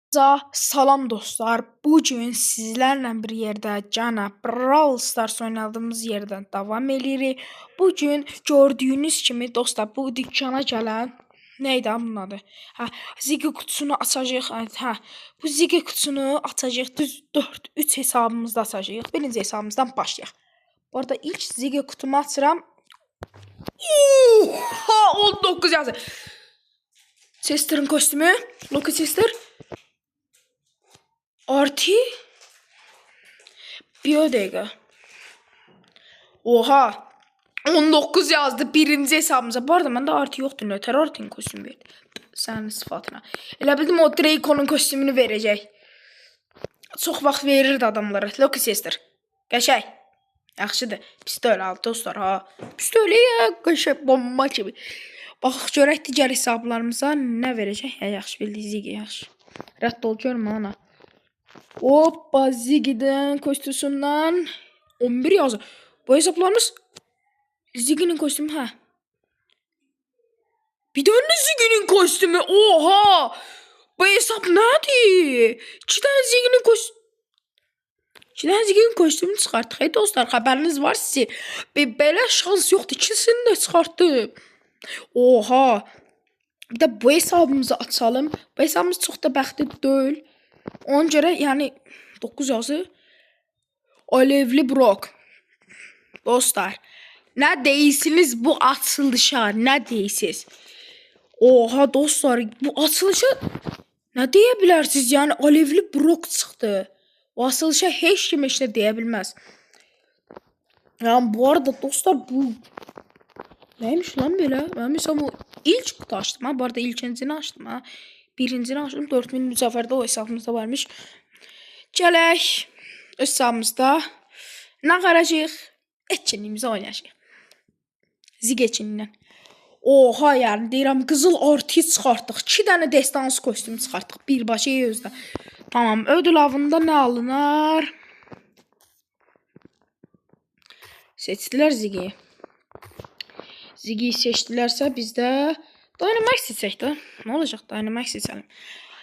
Salam dostlar. Bugün sizlərlə bir yerdə cana Brawl Stars oynadığımız yerdən davam edirik. Bugün gördüyünüz kimi dostlar bu dükkana gələn neydi bunun adı? Ziggy kutusunu açacağıq. Bu Ziggy kutusunu açacağıq. Düz 3 hesabımızda açacağıq. Birinci hesabımızdan başlayaq. Bu arada ilk Ziggy kutumu açıram. Oha 19 yazır. Chester'ın kostümü. Luka Chester. Artı bir dakika. Oha 19 yazdı birinci hesabımıza. Bu arada məndə artı yoxdur. Nötər artın kostüm verdi. Sənin sıfatına. Elə bildim o Draco'nun kostümünü verəcək. Çox vaxt verirdi adamlara. Luka Chester. Qəşəng. Yaxşıdır. Pis də öyle dostlar ha. Pis də öyle ya. Qəşəng bomba kimi. Bax görək digər hesablarımıza nə verəcək. Yaxşı bildik Ziggy yaxşı. Rədd ol görmə ana. Hoppa Ziggy'den kostümünden 11 yazdı. Bu hesaplarımız Ziggy'nin kostümü Bir tane Ziggy'nin kostümü. Oha! Bu hesap nedir? 2 tane Ziggy'nin kostümü. 2 tane Ziggy'nin kostümünü çıxartdıq. Hey dostlar, xəbəriniz var sizin. Belə şans yoxdur. İkisini də çıxartdım. Oha! Bir de bu hesabımızı açalım. Bu hesabımız çox da bəxtli deyil. Ona göre yani 9 yazı. Alevli Brock. Dostlar. Ne değilsiniz bu açılışa? Ne değilsiniz? Oha dostlar. Bu açılışa ne diyebilirsiniz? Yani Alevli Brock çıktı. O açılışa hiç kim işte diyebilmez. Yani bu arada dostlar bu neymiş lan böyle? Ben mesela bu ilk kutu açtım ha. Bu arada ilkincini açtım ha. Birincini açtım. 4000 müzaferde o hesabımızda varmış. Gələk hesabımızda nə qaracaq? Etkinliğimizi oynayacaq. Zig etkinliğindən. Oha yani deyirəm qızıl artı çıxartdıq. 2 dənə destans kostümü çıxartdıq. Birbaşa özdə. Tamam ödül avında nə alınır? Seçdilər Ziggy. Ziggy'yi seçdilərsə biz də Dynamite seçək də. Ne olacaq Dynamite seçelim.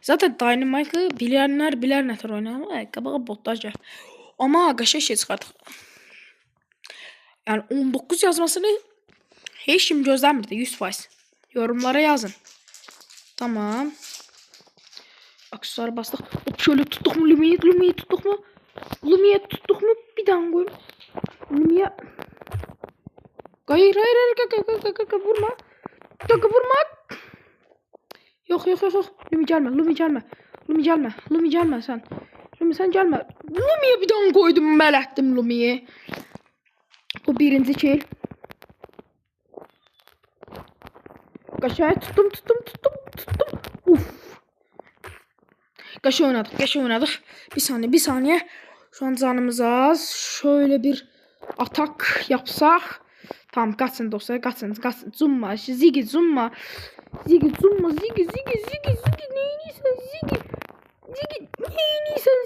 Zaten Dynamite'ı bilenler bilir ne tür oynar. Qabağa botlar gəl. Amma qəşəng şey çıxardıq. Yani 19 yazmasını hiç kim gözləmirdi 100%. Yorumlara yazın. Tamam. Aksesuar bastık. Hop şöyle tuttuk mu Lumia'yı tuttuk mu? Lumia'yı tuttuk mu? Bir daha koyayım. Lumia. Hayır vurma. Dakika vurma. Yok. Lumi gelme sen. Lumi sen gelme. Lumi'ye bir daha koydum melektim Lumi'ye. Bu birinci kill. Kaşaya tuttum. Uf. Kaşa oynadık. Bir saniye. Şu an canımız az. Şöyle bir atak yapsak. Tamam kaçın dostlar kaçın. Zumma. Ziggy zumma. Ziggy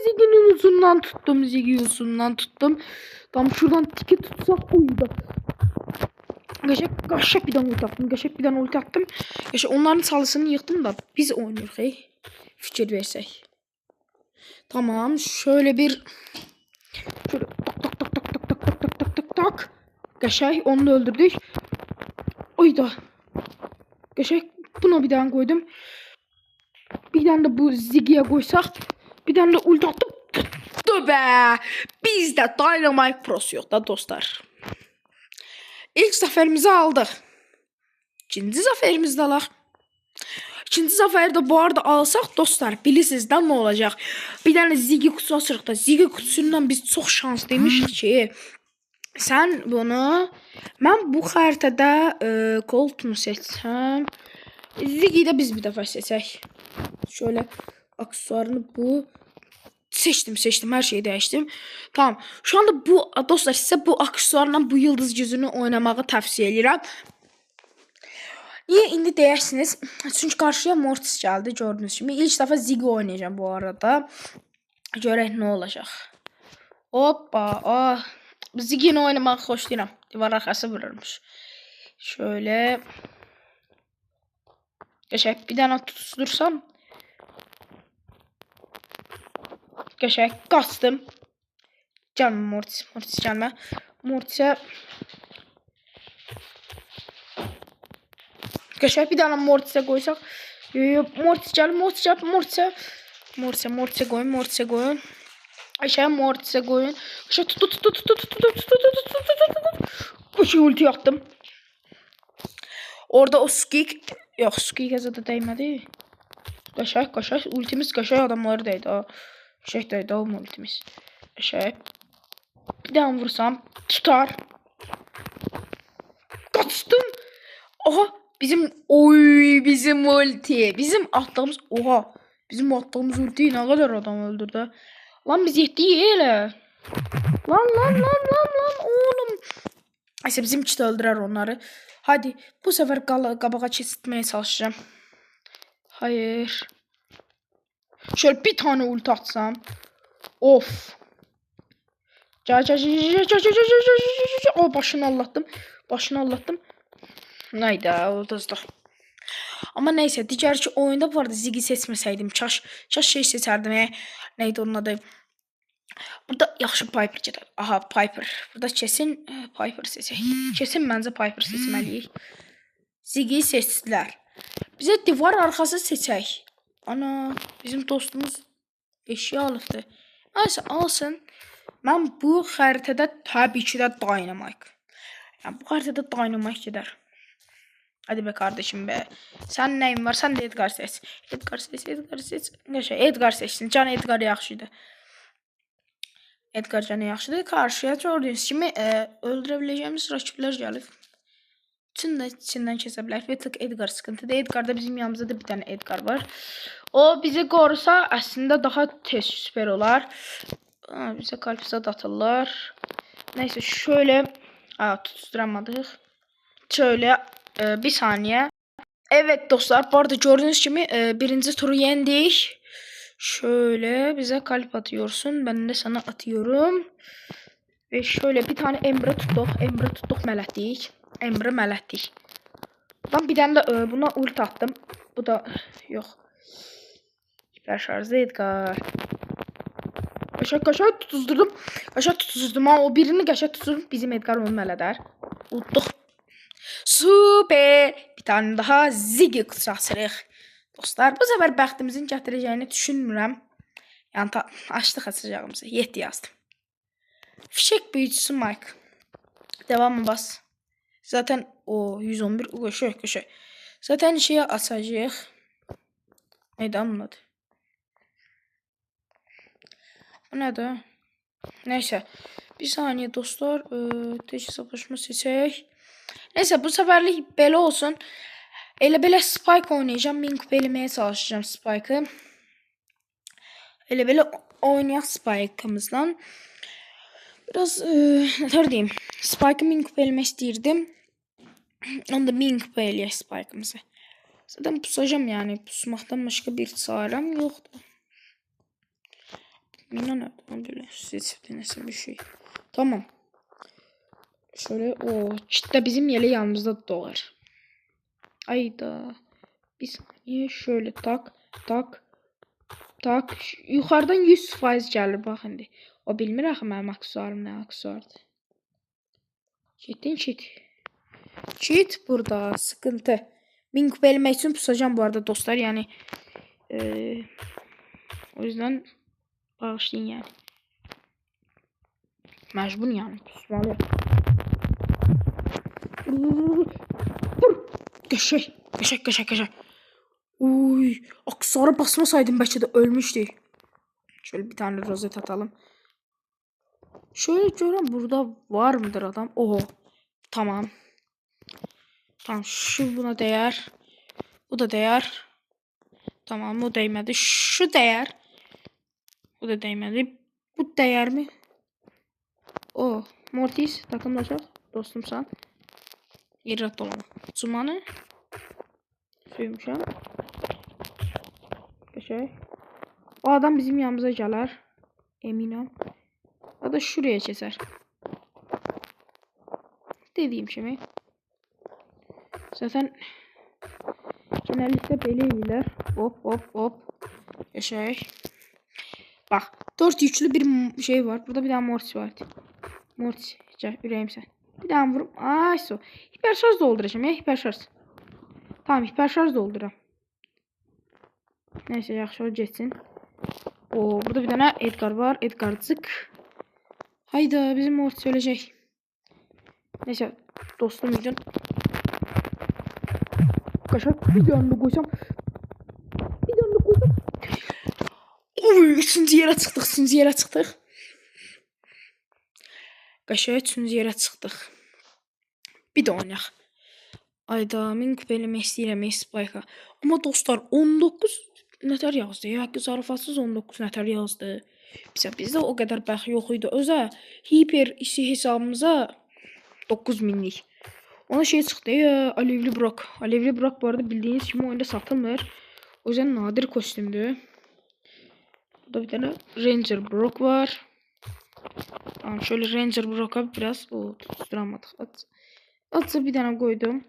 Ziggy'nin uzundan tuttum. Tam şuradan tiki tutsak uyudu. Qəşəng bir dənə ulti attım. Onların salısını yıktım da biz oynuyoruz. Fikir versək. Tamam şöyle bir tak. Qəşəng onu da öldürdük. Oyda. Qəşəng buna bir tane koydum. Bir tane de bu Ziggy'ye koysak. Bir tane de ulti attım. Tuttu be. Bizde Dynamite Pro'su yok da dostlar. İlk zaferimizi aldık. İkinci zaferimizi de alaq. İkinci zaferi de bu arada alsaq dostlar bilirsiniz de ne olacak. Bir tane Ziggy kutusu açırıq da. Ziggy kutusundan biz çok şanslıymışıq ki. Sen bunu ben bu xəritədə Colt'unu seçsəm. Ziggy'yi de biz bir defa seçək. Şöyle aksesuarını bu seçtim her şeyi değiştim. Tamam. Şu anda bu dostlar size bu aksesuarla bu yıldız yüzünü oynamağı tavsiye edirəm. Niye indi deyirsiniz? Çünkü karşıya Mortis geldi gördüğünüz gibi. İlk defa Ziggy oynayacağım bu arada. Görək ne olacak. Hoppa. Ziggy'ni oynamak hoşlayıram. Divar arkası vururmuş. Şöyle. Geçək bir dənə tutdursam. Qəşəng qaçdım. Gəlmə Mortis, Mortis gəlmə. Mortisə qəşəng bir dənə Mortisə qoysaq. Mortis gəl, Mortis gəl, Mortisə. Mortisə qoyun, Mortisə qoyun. Qəşəng Mortisə qoyun. Qəşəng tut. Ulti atdım. Orada o Skik, yox Skik əzədə dəymədi. Qəşəng ultimiz qəşəng adamları dəydi ha. Qəşəng dəydi o ultimiz. Qəşəng. Bir dənə vursam tutar. Qaçdım. Aha bizim ulti. Bizim attığımız ulti ne kadar adam öldürdü. Lan biz yetdik elə. Lan oğlum. Neyse bizimki de öldürer onları. Hadi bu sefer qabağa keçirtmeye çalışacağım. Hayır. Şöyle bir tane ulti atsam. Of. O başını allattım. Neydi ulduzdu. Ama neyse diğer ki oyunda bu arada Ziggy seçmeseydim. Çaş şey seçerdim. Neydi onun adı? Burada yaxşı Piper gedər. Aha Piper. Burada kesin Piper seçək. Kesin məncə Piper seçməliyik. Ziggy seçdilər. Bizə divar arxası seçək. Ana bizim dostumuz eşya alıbdı. Neyse alsın. Mən bu xəritədə təbii ki də Dynamite. Yəni bu xəritədə Dynamite gedər. Hadi be kardeşim be. Sen neyin var? Sen de Edgar seç. Edgar seçsin. Can Edgar yaxşıdır. Edgar canı yaxşıdır. Karşıya gördüğünüz kimi öldürebileceğimiz rakipler gəlib. İçinden kesə bilər. Bir tık Edgar sıkıntıdır. Edgar'da bizim yanımızda da bir tane Edgar var. O bizi korusa aslında daha tez süper olar. Bize kalpsat atırlar. Neyse şöyle tutturamadık. Şöyle bir saniye. Evet dostlar bu arada gördüğünüz gibi birinci turu yendik. Şöyle bize kalp atıyorsun. Ben de sana atıyorum. Ve şöyle bir tane Emre tuttuk. Emre mələtdik. Ben bir tane de buna ult attım. Bu da yok. Hiper şarjlı Edgar. Kaşa tutuzdurdum. O birini kaşa tutuzdum. Bizim Edgar onu mələdər. Utduq. Süper. Bir tane daha Ziggy qıçasırıq. Dostlar bu sefer bəxtimizin gətirəcəyini düşünmürəm. Yəni açdıq açacağımızı. 7 yazdım. Fişek büyücüsü Mike. Devamı bas. Zaten o 111 koşuyor. Zaten şeye açacağıq. Neydi anladı? Bu nədir? Neyse. Bir saniye dostlar. Tek hesaplaşma seçək. Neyse bu seferlik belə olsun. Elə-belə Spike oynayacağım. 1000 kupa eləməyə çalışacağım Spike'ı. Elə-belə oynayaq Spike'ımızdan. Biraz ne diyeyim. Spike'ı 1000 kupa eləmək istəyirdim. Onu da 1000 kupa eləyək Spike'ımızı. Zaten pusacağım yani. Pusmaqdan başka bir çarəm yoxdur. Mina nereden böyle seçtiğinizde bir şey. Tamam. Şöyle o kitle bizim yele yanımızda dolar. Ayda. Bir saniye şöyle tak. Yukarıdan 100% gelir bak şimdi. O bilmir axı mənim aksesuarım nə aksesuardır. Cheat burada sıkıntı. 1000 kupa eləmək üçün pusacağım bu arada dostlar yani. O yüzden bağışlayın yani. Mecbur yani pusmalı. Qəşəng. Uy, aksesuara basmasaydım belki de ölmüştü. Şöyle bir tane rozet atalım. Şöyle görün burada var mıdır adam? Oho. Tamam. Tamam şu buna değer. Bu da değer. Tamam bu değmedi. Şu değer. Bu da değmedi. Bu değer mi? O Mortis takımlaşaq. Dostumsan. İrrat olalım. Zumanı. Suymuşam. Qəşəng. O adam bizim yanımıza gələr. Eminəm. Ya da şuraya keser. Dediğim kimi. Zaten genellikle belə eləyirlər. Hop. Qəşəng. Bak. 4 yüklü bir şey var. Burada bir tane Mortis var. Mortis. Ürəyim sən. Bir tane vurup. Ay so. Hiperşarj dolduracağım ya. Hiperşarj. Tamam hiperşarj dolduram. Neyse yaxşı o geçsin. Oo, burada bir tane Edgar var. Edgarcık. Hayda bizim Mortis ölecek. Neyse dostum için. Kaşar bir yanına koysam. Bir yanına koysam. Oy, üçüncü yere çıktık. Üçüncü yere çıktık. Kaşar üçüncü yere çıktık. Bir de oynayaq. Ayda min kupelemək istəyirəm Spike'a. Amma dostlar 19 nətər yazdı ya. Zarafatsız 19 nətər yazdı. Bizdə o qədər bəx yox idi. Özə hiper işi hesabımıza 9000'lik. Ona şey çıktı ya, Alevli Brock. Alevli Brock bu arada bildiğiniz gibi oyunda satılmır. O yüzden nadir kostümdü. Burada bir tane Ranger Brock var. Tamam şöyle Ranger Brock'a biraz tutturamadık. Atsa bir tane koydum.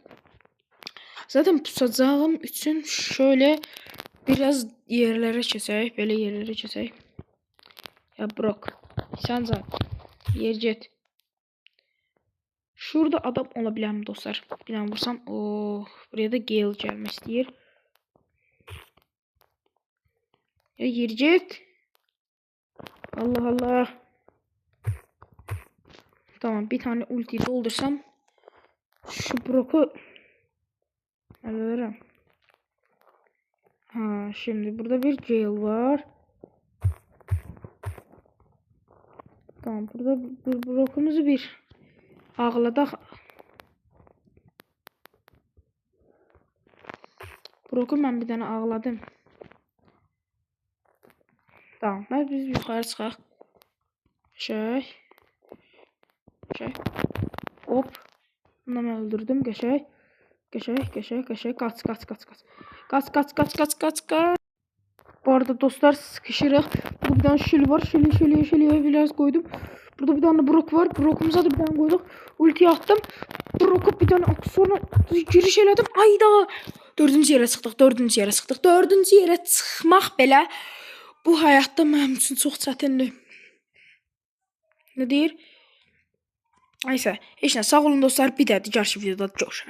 Zaten pusacağım için şöyle biraz yerlere kesək. Böyle yerlere kesək. Ya Brock. Sen zaten yer get. Şurada adam olabilir mi dostlar? Bir an vursam. Buraya da Gale gelmek istiyor. Ya girecek. Allah Allah. Tamam bir tane ulti doldursam. Şu Brock'u alırım. Ha şimdi burada bir Gale var. Tamam burada bir Brock'umuzu bir ağladak. Brock'u ben bir tane ağladım. Tamam biz yukarı çıkaq. Şey. Hop. Bunu ben öldürdüm. Geçey. Kaç. Bu arada dostlar sıkışırıq. Burada bir tane şil var. Şiliye biraz koydum. Burada bir tane Brock var. Brock'umuza da bir tane koyduk. Ulti attım. Brock'u bir tane sonra giriş elədim. Ayda. Dördüncü yere çıxdıq. Dördüncü yere çıxmaq belə bu həyatda mənim üçün çox çətindir. Ne deyir? Neyse. Heç nə. Sağ olun dostlar. Bir də digər videoda görüşürük.